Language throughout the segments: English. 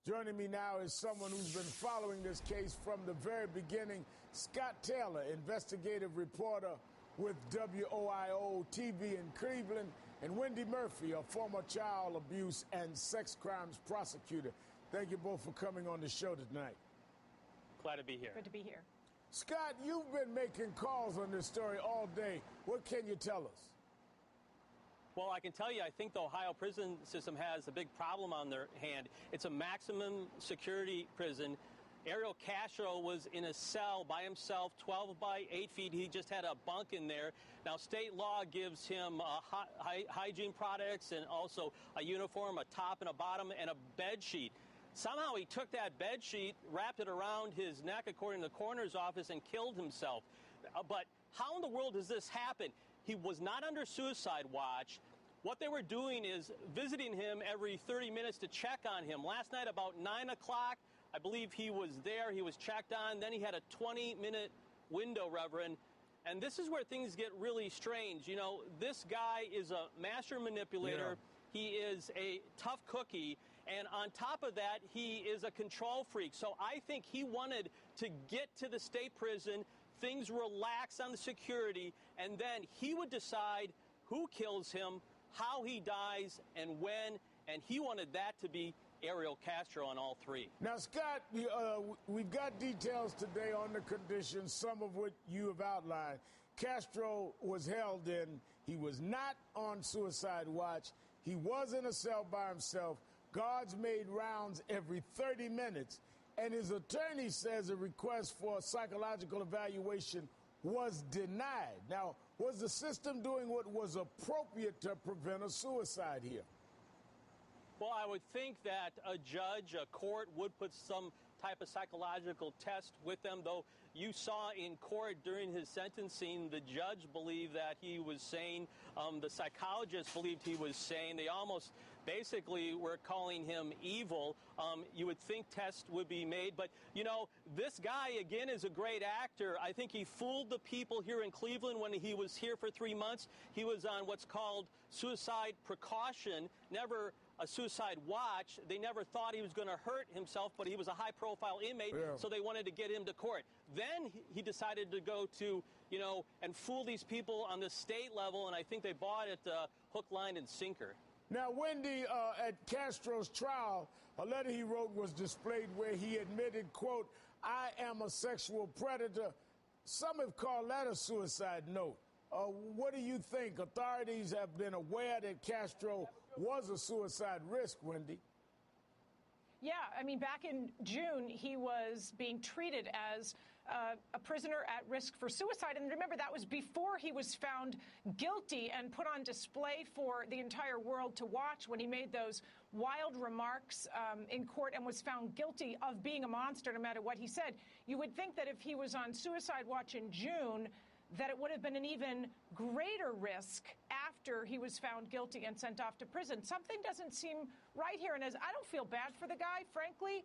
Joining me now is someone who's been following this case from the very beginning, Scott Taylor, investigative reporter with WOIO TV in Cleveland, and Wendy Murphy, a former child abuse and sex crimes prosecutor. Thank you both for coming on the show tonight. Glad to be here. Good to be here. Scott, you've been making calls on this story all day. What can you tell us? Well, I can tell you, I think the Ohio prison system has a big problem on their hand. It's a maximum security prison. Ariel Castro was in a cell by himself, 12 by 8 feet. He just had a bunk in there. Now, state law gives him hygiene products and also a uniform, a top and a bottom, and a bed sheet. Somehow he took that bed sheet, wrapped it around his neck, according to the coroner's office, and killed himself. But how in the world does this happen? He was not under suicide watch. What they were doing is visiting him every 30 minutes to check on him. Last night about 9 o'clock, I believe he was there. He was checked on. Then he had a 20-minute window, Reverend. And this is where things get really strange. You know, this guy is a master manipulator. Yeah. He is a tough cookie. And on top of that, he is a control freak. So I think he wanted to get to the state prison, things relax on the security, and then he would decide who kills him, how he dies, and when, and he wanted that to be Ariel Castro on all three. Now, Scott, we've got details today on the conditions, some of what you have outlined. Castro was held in. He was not on suicide watch. He was in a cell by himself. Guards made rounds every 30 minutes. And his attorney says a request for a psychological evaluation was denied. Now, was the system doing what was appropriate to prevent a suicide here? Well, I would think that a judge, a court, would put some type of psychological test with them, though you saw in court during his sentencing, the judge believed that he was sane. The psychologist believed he was sane. They almost basically were calling him evil. You would think tests would be made. But, you know, this guy, again, is a great actor. I think he fooled the people here in Cleveland when he was here for 3 months. He was on what's called suicide precaution, never a suicide watch. They never thought he was going to hurt himself, but he was a high-profile inmate, so they wanted to get him to court. Then he decided to go to, you know, and fool these people on the state level, and I think they bought it hook, line, and sinker. Now, Wendy, at Castro's trial, a letter he wrote was displayed where he admitted, quote, "I am a sexual predator." Some have called that a suicide note. What do you think? Authorities have been aware that Castro was a suicide risk, Wendy. Yeah, I mean, back in June, he was being treated as a prisoner at risk for suicide. And remember, that was before he was found guilty and put on display for the entire world to watch when he made those wild remarks in court and was found guilty of being a monster no matter what he said. You would think that if he was on suicide watch in June, that it would have been an even greater risk after he was found guilty and sent off to prison. Something doesn't seem right here. And as I don't feel bad for the guy, frankly,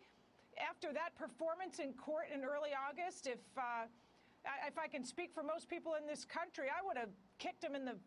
after that performance in court in early August, if I can speak for most people in this country, I would have kicked him in the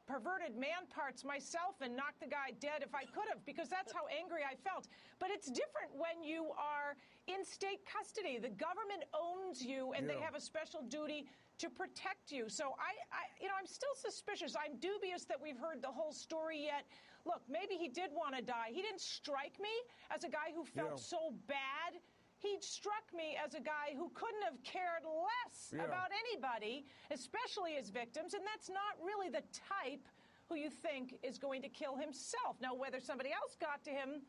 perverted man parts myself and knocked the guy dead if I could have, because that's how angry I felt. But it's different when you are in state custody. The government owns you, and they have a special duty to protect you. So I'm still suspicious. I'm dubious that we've heard the whole story yet. Look, maybe he did want to die. He didn't strike me as a guy who felt so bad. He struck me as a guy who couldn't have cared less about anybody, especially his victims. And that's not really the type who you think is going to kill himself. Now, whether somebody else got to him,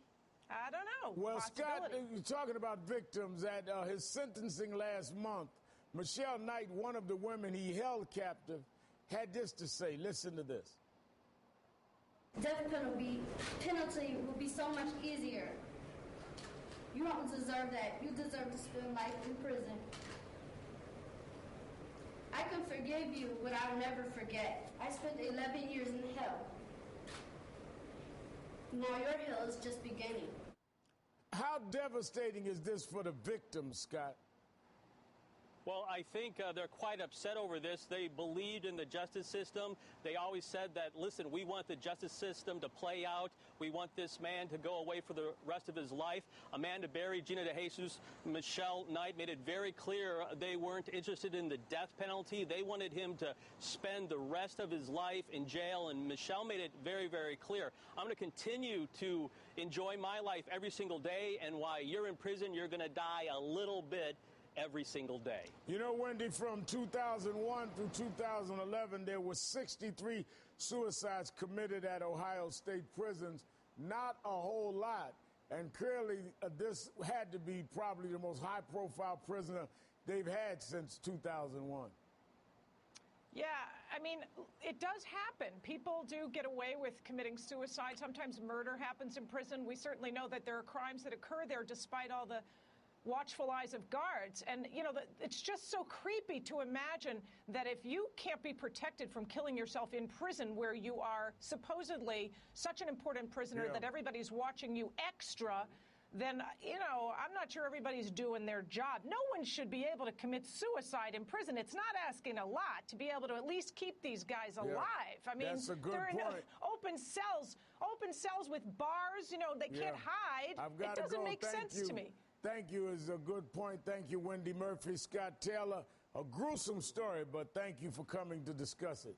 I don't know. Well, Scott, you're talking about victims. At his sentencing last month, Michelle Knight, one of the women he held captive, had this to say. Listen to this. Death penalty will be so much easier. You don't deserve that. You deserve to spend life in prison. I can forgive you, but I'll never forget. I spent 11 years in hell. Now your hell is just beginning. How devastating is this for the victims, Scott? Well, I think they're quite upset over this. They believed in the justice system. They always said that, listen, we want the justice system to play out. We want this man to go away for the rest of his life. Amanda Berry, Gina DeJesus, Michelle Knight made it very clear they weren't interested in the death penalty. They wanted him to spend the rest of his life in jail, and Michelle made it very, very clear. I'm going to continue to enjoy my life every single day, and while you're in prison, you're going to die a little bit every single day. You know, Wendy, from 2001 through 2011, there were 63 suicides committed at Ohio State prisons. Not a whole lot. And clearly, this had to be probably the most high-profile prisoner they've had since 2001. Yeah, I mean, it does happen. People do get away with committing suicide. Sometimes murder happens in prison. We certainly know that there are crimes that occur there despite all the watchful eyes of guards. And, you know, it's just so creepy to imagine that if you can't be protected from killing yourself in prison where you are supposedly such an important prisoner that everybody's watching you extra, then, you know, I'm not sure everybody's doing their job. No one should be able to commit suicide in prison. It's not asking a lot to be able to at least keep these guys alive. I mean, that's a good they're in point. open cells with bars. You know, they can't hide. It doesn't make sense to me. Thank you is a good point. Thank you, Wendy Murphy. Scott Taylor, a gruesome story, but thank you for coming to discuss it.